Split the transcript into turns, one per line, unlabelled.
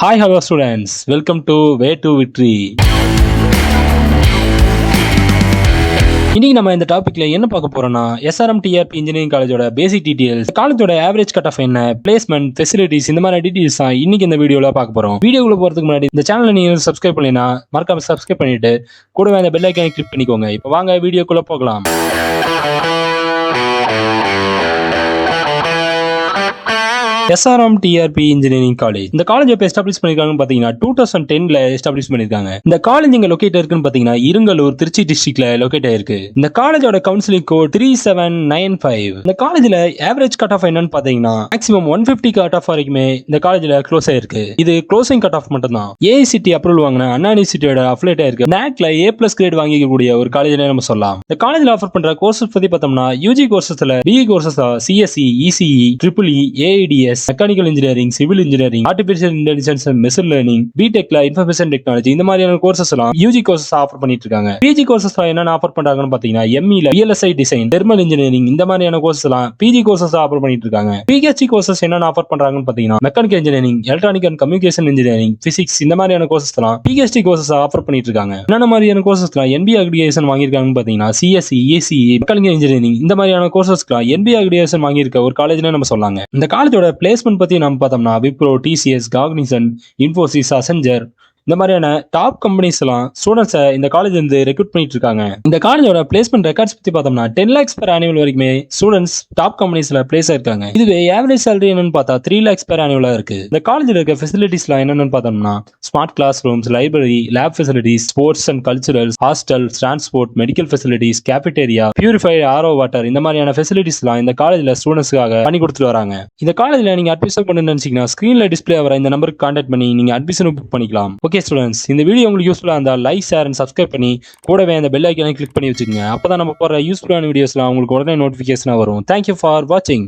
Hi, hello students. Welcome to Way to Victory. இன்னைக்கு நம்ம இந்த டாபிக்ல என்ன பார்க்க போறோம்னா SRM TRP இன்ஜினியரிங் காலேஜோட பேசிக் டீடைல்ஸ், காலேஜோட ஆவரேஜ் கட் ஆஃப் என்ன, பிளேஸ்மெண்ட், ஃபெசிலிட்டிஸ் இந்த மாதிரி டீடைல்ஸ் தான் இன்னைக்கு இந்த வீடியோல பார்க்க போறோம். வீடியோக்குள்ள போறதுக்கு முன்னாடி இந்த சேனலை நீங்க சப்ஸ்கிரைப் பண்ணலைனா மறக்காம சப்ஸ்கிரைப் பண்ணிட்டு கூடவே அந்த பெல் ஐகானை கிளிக் பண்ணிக்கோங்க. இப்போ வாங்க வீடியோக்குள்ள போகலாம். SRM TRP இன்ஜினியரிங் காலேஜ் இந்த காலேஜ் எப்போ எஸ்டாப்ளிஷ் பண்ணிருக்காங்கன்னு பாத்தீங்கன்னா 2010ல எஸ்டாப்ளிஷ் பண்ணிருக்காங்க. இந்த காலேஜ் இங்க லொகேட் இருக்குன்னு பாத்தீங்கன்னா இருங்கலூர், திருச்சி டிஸ்ட்ரிக்ட்ல லொகேட் ஆயிருக்கு. இந்த காலேஜோட கவுன்சிலிங் கோட் 3795. இந்த காலேஜ்ல ஆவரேஜ் கட் ஆஃப் என்னன்னு பாத்தீங்கன்னா மேக்ஸிமம் 150 கட் ஆஃப் வரைக்குமே இந்த காலேஜ்ல க்ளோஸ் ஆயிருக்கு. இது க்ளோசிங் கட் ஆஃப் மட்டும் தான். AICTE அப்ரூவல் வாங்கின அண்ணா யூனிவர்சிட்டியோட அஃபிலியேட் ஆயிருக்கு. NACல A+ கிரேட் வாங்கிக்கக்கூடிய ஒரு காலேஜ்ல நம்ம சொல்லலாம். இந்த காலேஜ்ல ஆஃபர் பண்ற கோர்சஸ் பத்தி பார்த்தோம்னா UG கோர்சஸ்ல BE courses CSE, ECE, EEE, AIDS, mechanical engineering, civil engineering, artificial intelligence and machine learning, பிடெக்ல இன்ஃபர்மேஷன் டெக்னாலஜி இந்த மாதிரியான கோர்சஸ் எல்லாம் UG கோர்சஸ் ஆஃபர் பண்ணிட்டு இருக்காங்க. PG கோர்சஸ் என்னென்ன ஆஃபர் பண்றாங்கன்னு பாத்தீங்கன்னா ME-ல VLSI டிசைன், தெர்மல் இன்ஜினியரிங் இந்த மாதிரியான கோர்சஸ் எல்லாம் PG கோர்சஸ் ஆஃபர் பண்ணிட்டு இருக்காங்க. PhD கோர்சஸ் என்னென்ன ஆஃபர் பண்றாங்கன்னு பாத்தீங்கன்னா mechanical engineering, electronic and communication engineering, physics இந்த மாதிரியான கோர்சஸ் எல்லாம் PhD கோர்சஸ் ஆஃபர் பண்ணிட்டு இருக்காங்க. என்னென்ன மாதிரியான கோர்சஸ் எல்லாம் NBA அக்ரிடியேஷன் வாங்கியிருக்காங்கன்னு பாத்தீங்கன்னா CSE, ECE, மெக்கானிக்கல் இன்ஜினியரிங் இந்த மாதிரியான கோர்சஸ்க்கு NBA அக்ரிடியேஷன் வாங்கியிருக்க ஒரு காலேஜ்னு நம்ம சொல்லலாங்க. இந்த காலேஜோட பிளேஸ்மெண்ட் பத்தி நம்ம பார்த்தோம்னா Wipro, TCS, Cognizant, Infosys, Accenture இந்த மாதிரியான டாப் கம்பெனிஸ் எல்லாம் ஸ்டூடெண்ட்ஸை இந்த காலேஜ் இருந்து ரெக்ரூட் பண்ணிட்டு இருக்காங்க. இந்த காலேஜோட பிளேஸ்மெண்ட் ரெக்கார்ட்ஸ் பத்தி பார்த்தோம்னா 10 lakhs per annual வரைக்குமே ஸ்டூடெண்ட்ஸ் டாப் கம்பெனிஸ்ல பிளேஸ் ஆயிருக்காங்க. இதுவே ஆவரேஜ் salary என்னன்னு பார்த்தா 3 lakhs per annual இருக்கு. இந்த காலேஜ்ல இருக்க ஃபெசிலிட்டிஸ்லாம் என்னன்னு பார்த்தோம்னா smart class rooms, library, lab facilities, sports and culturals, hostel, transport, medical facilities, cafeteria, purified RO water இந்த மாதிரியான ஃபெசிலிட்டிஸ்லாம் இந்த காலேஜ்ல ஸ்டூடெண்ட்ஸ்க்காக பண்ணி கொடுத்துட்டு வராங்க. இந்த காலேஜ்ல நீங்க அட்மிஷன் பண்ணணும்னு நினைச்சீங்கன்னா ஸ்கிரீன்ல டிஸ்பிளே ஆகிற இந்த நம்பருக்கு கான்டாக்ட் பண்ணி நீங்க அட்மிஷன் புக் பண்ணிக்கலாம். ஓகே ஸ்டூடெண்ட்ஸ், இந்த வீடியோ உங்களுக்கு யூஸ்ஃபுல்லா இருந்தால் லைக், ஷேர் அண்ட் சப்ஸ்கிரைப் பண்ணி கூடவே அந்த பெல் ஐகானை கிளிக் பண்ணி வச்சுக்கோங்க. அப்பதான் நம்ம போற யூஸ்ஃபுல்லான வீடியோஸ்லாம் உங்களுக்கு உடனே நோட்டிஃபிகேஷனா வரும். தேங்க்யூ ஃபார் வாட்சிங்.